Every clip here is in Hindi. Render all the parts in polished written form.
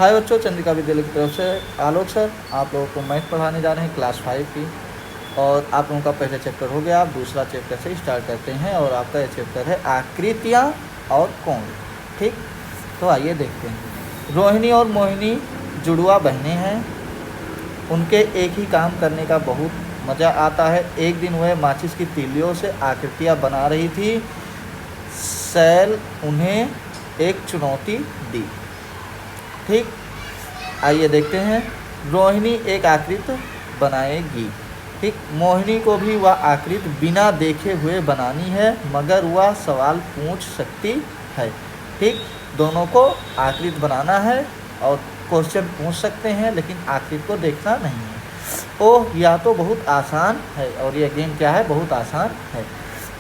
हाय बच्चों, चंद्रिका विद्यालय की तरफ से आलोक सर आप लोगों को मैथ पढ़ाने जा रहे हैं क्लास 5 की। और आप लोगों का पहला चैप्टर हो गया, आप दूसरा चैप्टर से स्टार्ट करते हैं और आपका ये चैप्टर है आकृतियाँ और कोण। ठीक, तो आइए देखते हैं। रोहिणी और मोहिनी जुड़वा बहनें हैं। उनके एक ही काम करने का बहुत मज़ा आता है। एक दिन वह माचिस की तीलियों से आकृतियाँ बना रही थी। सैल उन्हें एक चुनौती दी। ठीक, आइए देखते हैं। रोहिणी एक आकृति बनाएगी। ठीक, मोहिनी को भी वह आकृति बिना देखे हुए बनानी है, मगर वह सवाल पूछ सकती है। ठीक, दोनों को आकृति बनाना है और क्वेश्चन पूछ सकते हैं, लेकिन आकृति को देखना नहीं है। ओह, यह तो बहुत आसान है। और यह गेम क्या है? बहुत आसान है।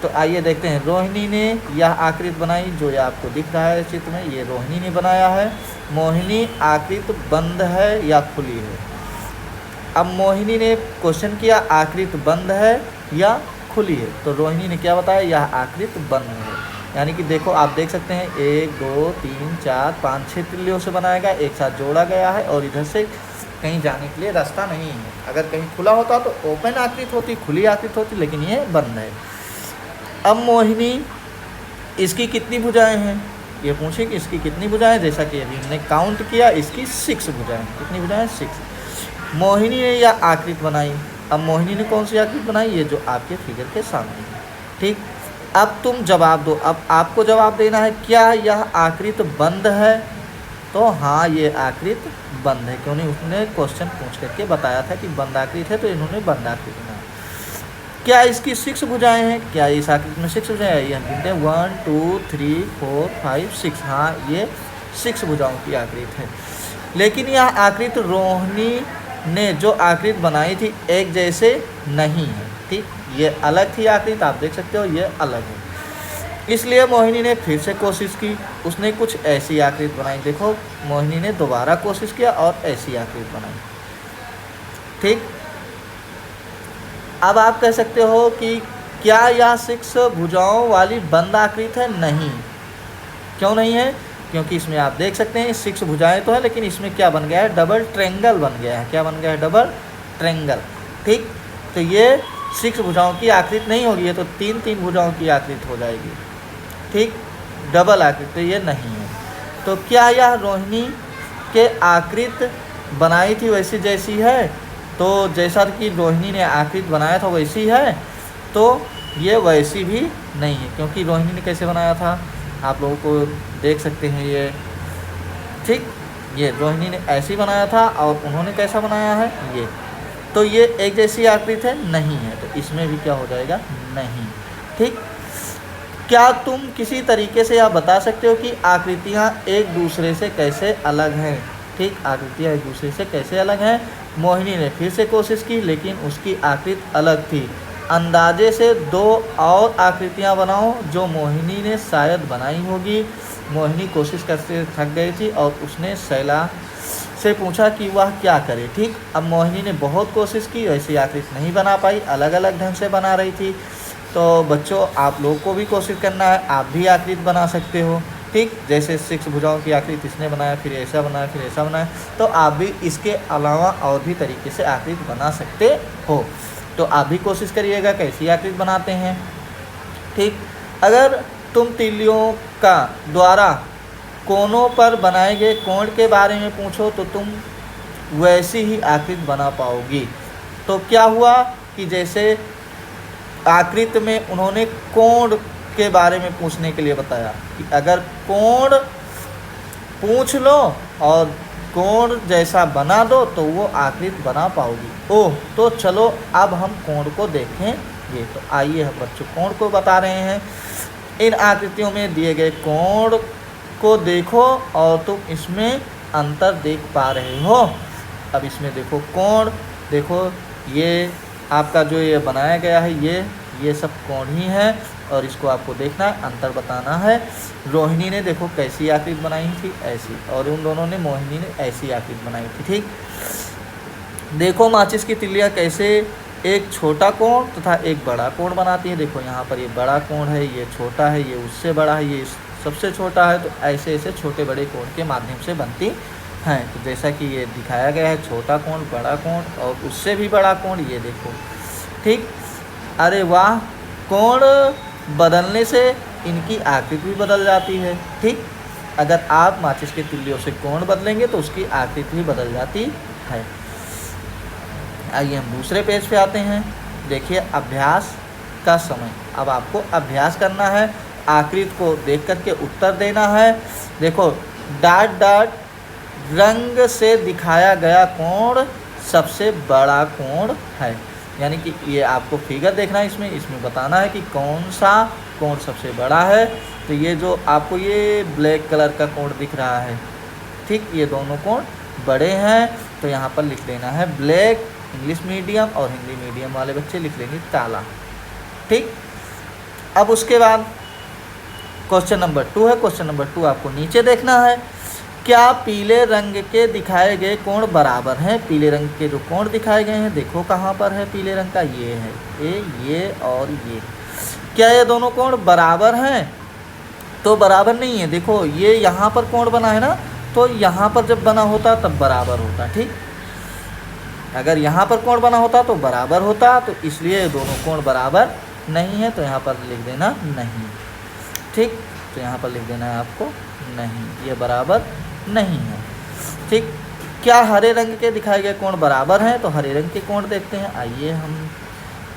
तो आइए देखते हैं। रोहिणी ने यह आकृति बनाई, जो ये आपको दिख रहा है चित्र में, ये रोहिणी ने बनाया है। मोहिनी आकृति बंद है या खुली है? अब मोहिनी ने क्वेश्चन किया आकृति बंद है या खुली है, तो रोहिणी ने क्या बताया? यह आकृति बंद है। यानी कि देखो, आप देख सकते हैं 1 2 3 4 5 6 तिल्लियों से बनाया गया, एक साथ जोड़ा गया है और इधर से कहीं जाने के लिए रास्ता नहीं है। अगर कहीं खुला होता तो ओपन आकृति होती, खुली आकृति होती, लेकिन ये बंद है। अब मोहिनी, इसकी कितनी भुजाएं हैं? ये पूछे कि इसकी कितनी भुजाएं। जैसा कि अभी हमने काउंट किया, इसकी 6 भुजाएं। कितनी भुजाएं? 6। मोहिनी ने यह आकृति बनाई। अब मोहिनी ने कौन सी आकृति बनाई? ये जो आपके फिगर के सामने है। ठीक, अब तुम जवाब दो। अब आपको जवाब देना है, क्या यह आकृति बंद है? तो हाँ, ये आकृति बंद है। क्यों नहीं? उसने क्वेश्चन पूछ करके बताया था कि बंद आकृति है, तो इन्होंने बंद आकृति बनाई। क्या इसकी 6 भुजाएं हैं? क्या इस आकृति में 6 भुजाएं हैं? ये हम गिनते हैं 1 2 3 4 5 6। हाँ, ये 6 भुजाओं की आकृति है। लेकिन यह आकृति रोहिणी ने जो आकृति बनाई थी एक जैसे नहीं है। ठीक, ये अलग थी आकृति, आप देख सकते हो, ये अलग है। इसलिए मोहिनी ने फिर से कोशिश की। उसने कुछ ऐसी आकृति बनाई। देखो, मोहिनी ने दोबारा कोशिश किया और ऐसी आकृति बनाई। ठीक, अब आप कह सकते हो कि क्या यह 6 भुजाओं वाली बंद आकृति है? नहीं। क्यों नहीं है? क्योंकि इसमें आप देख सकते हैं 6 भुजाएं तो है, लेकिन इसमें क्या बन गया है? डबल ट्रायंगल बन गया है। क्या बन गया है? Double triangle. ठीक, तो ये 6 भुजाओं की आकृति नहीं होगी, ये तो 3 भुजाओं की आकृति हो जाएगी। ठीक, डबल आकृति तो ये नहीं है। तो क्या यह रोहिणी के आकृति बनाई थी वैसी जैसी है? तो जैसा कि रोहिणी ने आकृति बनाया था वैसी है, तो ये वैसी भी नहीं है। क्योंकि रोहिणी ने कैसे बनाया था आप लोगों को देख सकते हैं ये। ठीक, ये रोहिणी ने ऐसे ही बनाया था और उन्होंने कैसा बनाया है? ये। तो ये एक जैसी आकृति है? नहीं है। तो इसमें भी क्या हो जाएगा? नहीं। ठीक, क्या तुम किसी तरीके से यह बता सकते हो कि आकृतियाँ एक दूसरे से कैसे अलग हैं? ठीक, आकृतियाँ एक दूसरे से कैसे अलग हैं? मोहिनी ने फिर से कोशिश की, लेकिन उसकी आकृति अलग थी। अंदाजे से 2 और आकृतियाँ बनाओ जो मोहिनी ने शायद बनाई होगी। मोहिनी कोशिश करते थक गई थी और उसने शैला से पूछा कि वह क्या करे। ठीक, अब मोहिनी ने बहुत कोशिश की, ऐसी आकृति नहीं बना पाई, अलग अलग ढंग से बना रही थी। तो बच्चों, आप लोग को भी कोशिश करना है, आप भी आकृति बना सकते हो। ठीक, जैसे 6 भुजाओं की आकृति इसने बनाया, फिर ऐसा बनाया, फिर ऐसा बनाया, तो आप भी इसके अलावा और भी तरीके से आकृति बना सकते हो। तो आप भी कोशिश करिएगा कैसी आकृति बनाते हैं। ठीक, अगर तुम तीलियों का द्वारा कोनों पर बनाए गए कोण के बारे में पूछो तो तुम वैसी ही आकृति बना पाओगी। तो क्या हुआ कि जैसे आकृति में उन्होंने कोण के बारे में पूछने के लिए बताया कि अगर कोण पूछ लो और कोण जैसा बना दो तो वो आकृति बना पाओगी। ओह, तो चलो अब हम कोण को देखेंगे। तो आइए हम बच्चों कोण को बता रहे हैं। इन आकृतियों में दिए गए कोण को देखो और तुम इसमें अंतर देख पा रहे हो। अब इसमें देखो कोण, देखो ये आपका जो ये बनाया गया है, ये सब कोण ही है और इसको आपको देखना है, अंतर बताना है। रोहिणी ने देखो कैसी आकृति बनाई थी, ऐसी, और उन दोनों ने, मोहिनी ने ऐसी आकृति बनाई थी। ठीक, देखो माचिस की तिल्लियाँ कैसे एक छोटा कोण तथा एक बड़ा कोण बनाती है। देखो यहाँ पर ये बड़ा कोण है, ये छोटा है, ये उससे बड़ा है, ये सबसे छोटा है। तो ऐसे ऐसे छोटे बड़े कोण के माध्यम से बनती हैं। तो जैसा कि ये दिखाया गया है, छोटा कोण, बड़ा कोण और उससे भी बड़ा कोण, ये देखो। ठीक, अरे वाह, कोण बदलने से इनकी आकृति भी बदल जाती है। ठीक, अगर आप माचिस के तिल्लियों से कोण बदलेंगे तो उसकी आकृति भी बदल जाती है। आइए हम दूसरे पेज पे आते हैं। देखिए अभ्यास का समय। अब आपको अभ्यास करना है, आकृति को देख करके उत्तर देना है। देखो, डॉट डॉट रंग से दिखाया गया कोण सबसे बड़ा कोण है। यानी कि ये आपको फिगर देखना है, इसमें बताना है कि कौन सा कोण सबसे बड़ा है। तो ये जो आपको ये ब्लैक कलर का कोण दिख रहा है, ठीक, ये दोनों कोण बड़े हैं। तो यहाँ पर लिख देना है ब्लैक, इंग्लिश मीडियम और हिंदी मीडियम वाले बच्चे लिख लेंगे काला। ठीक, अब उसके बाद क्वेश्चन नंबर 2 है। क्वेश्चन नंबर 2 आपको नीचे देखना है। क्या पीले रंग के दिखाए गए कोण बराबर हैं? पीले रंग के जो कोण दिखाए गए हैं, देखो कहाँ पर है पीले रंग का, ये है, ये और ये। क्या ये दोनों कोण बराबर हैं? तो बराबर नहीं है। देखो ये यहाँ पर कोण बना है ना, तो यहाँ पर जब बना होता तब बराबर होता। ठीक, अगर यहाँ पर कोण बना होता तो बराबर होता, तो इसलिए दोनों कोण बराबर नहीं है। तो यहाँ पर लिख देना नहीं। ठीक, तो यहाँ पर लिख देना है आपको नहीं, ये बराबर नहीं है। ठीक, क्या हरे रंग के दिखाए गए कोण बराबर हैं? तो हरे रंग के कोण देखते हैं। आइए हम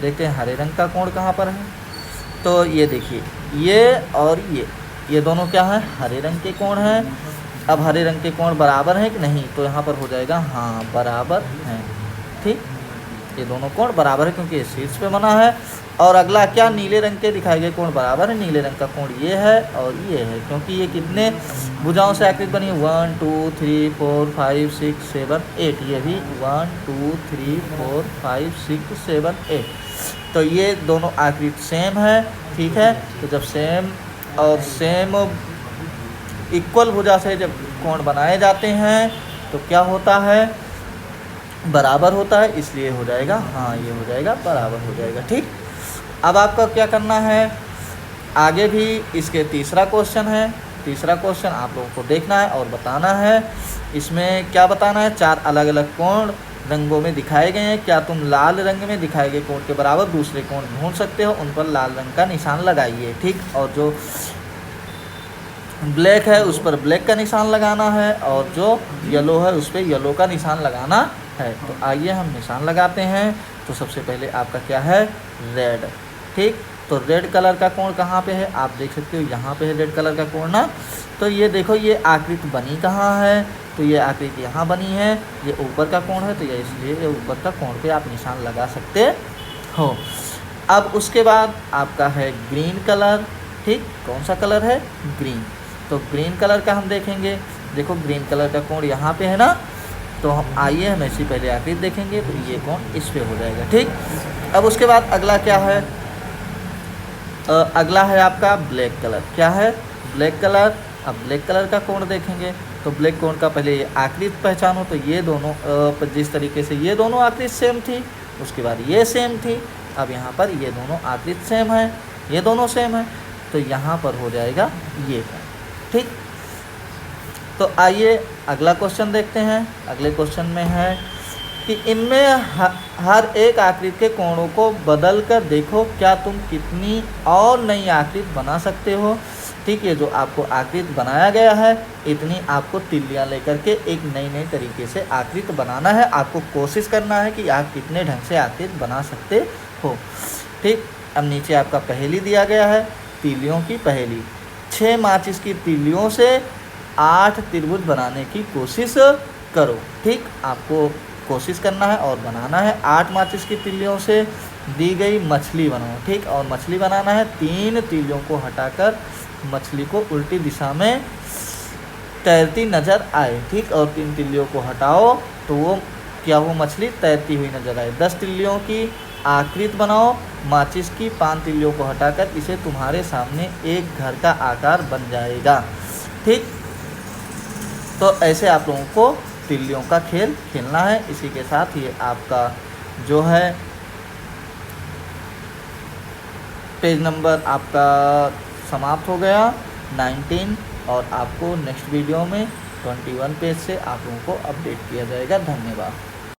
देखते हैं हरे रंग का कोण कहाँ पर है। तो ये देखिए, ये और ये दोनों क्या हैं? हरे रंग के कोण हैं। अब हरे रंग के कोण बराबर हैं कि नहीं? तो यहाँ पर हो जाएगा हाँ, बराबर हैं। ठीक, ये दोनों कोण बराबर है क्योंकि ये शीर्ष पे बना है। और अगला क्या, नीले रंग के दिखाए गए कोण बराबर है। नीले रंग का कोण ये है और ये है, क्योंकि ये कितने भुजाओं से आकृति बनी है, 1 2 3 4 5 6 7 8। ये भी 1 2 3 4 5 6 7 8। तो ये दोनों आकृति सेम है। ठीक है, तो जब सेम और सेम इक्वल भुजा से जब कोण बनाए जाते हैं तो क्या होता है? बराबर होता है, इसलिए हो जाएगा हाँ, ये हो जाएगा बराबर हो जाएगा। ठीक, अब आपका क्या करना है, आगे भी इसके तीसरा क्वेश्चन है। तीसरा क्वेश्चन आप लोगों को देखना है और बताना है। इसमें क्या बताना है, 4 अलग अलग कोण रंगों में दिखाए गए हैं। क्या तुम लाल रंग में दिखाए गए कोण के बराबर दूसरे कोण ढूंढ सकते हो? उन पर लाल रंग का निशान लगाइए। ठीक, और जो ब्लैक है उस पर ब्लैक का निशान लगाना है और जो येलो है उस पर येलो का निशान लगाना है। तो आइए हम निशान लगाते हैं। तो सबसे पहले आपका क्या है, रेड। ठीक, तो रेड कलर का कोण कहाँ पे है? आप देख सकते हो यहाँ पे है रेड कलर का कोण ना। तो ये देखो, ये आकृति बनी कहाँ है? तो ये आकृति यहाँ बनी है, ये ऊपर का कोण है, तो ये इसलिए ये ऊपर का कोण पे आप निशान लगा सकते हो। अब उसके बाद आपका है ग्रीन कलर। ठीक, कौन सा कलर है? ग्रीन। तो ग्रीन कलर का हम देखेंगे। देखो ग्रीन कलर का कोण यहाँ पे है ना, तो हम आइए हम ऐसी पहले आकृति देखेंगे। तो ये कोण इस पे हो जाएगा। ठीक, अब उसके बाद अगला क्या है, अगला है आपका ब्लैक कलर। क्या है? Black colour. अब ब्लैक कलर का कोण देखेंगे तो ब्लैक कोण का पहले ये आकृति पहचानो। तो ये दोनों जिस तरीके से ये दोनों आकृति सेम थी, उसके बाद ये सेम थी। अब यहाँ पर ये दोनों आकृति सेम है, ये दोनों सेम है, तो यहाँ पर हो जाएगा ये कोण। ठीक, तो आइए अगला क्वेश्चन देखते हैं। अगले क्वेश्चन में है कि इनमें हर एक आकृति के कोणों को बदल कर देखो, क्या तुम कितनी और नई आकृति बना सकते हो। ठीक, ये जो आपको आकृति बनाया गया है, इतनी आपको तिल्लियाँ लेकर के एक नई तरीके से आकृति बनाना है। आपको कोशिश करना है कि आप कितने ढंग से आकृति बना सकते हो। ठीक, अब नीचे आपका पहेली दिया गया है, तिल्लियों की पहेली। 6 माचिस की तिल्लियों से 8 त्रिभुज बनाने की कोशिश करो। ठीक, आपको कोशिश करना है और बनाना है। 8 माचिस की तिल्लियों से दी गई मछली बनाओ। ठीक, और मछली बनाना है 3 तिल्लियों को हटाकर मछली को उल्टी दिशा में तैरती नज़र आए। ठीक, और 3 तिल्लियों को हटाओ तो वो क्या, वो मछली तैरती हुई नज़र आए। 10 तिल्लियों की आकृति बनाओ, माचिस की 5 तिल्लियों को हटाकर इसे तुम्हारे सामने एक घर का आकार बन जाएगा। ठीक, तो ऐसे आप लोगों को तिल्लियों का खेल खेलना है। इसी के साथ ये आपका जो है पेज नंबर आपका समाप्त हो गया 19, और आपको नेक्स्ट वीडियो में 21 पेज से आप लोगों को अपडेट किया जाएगा। धन्यवाद।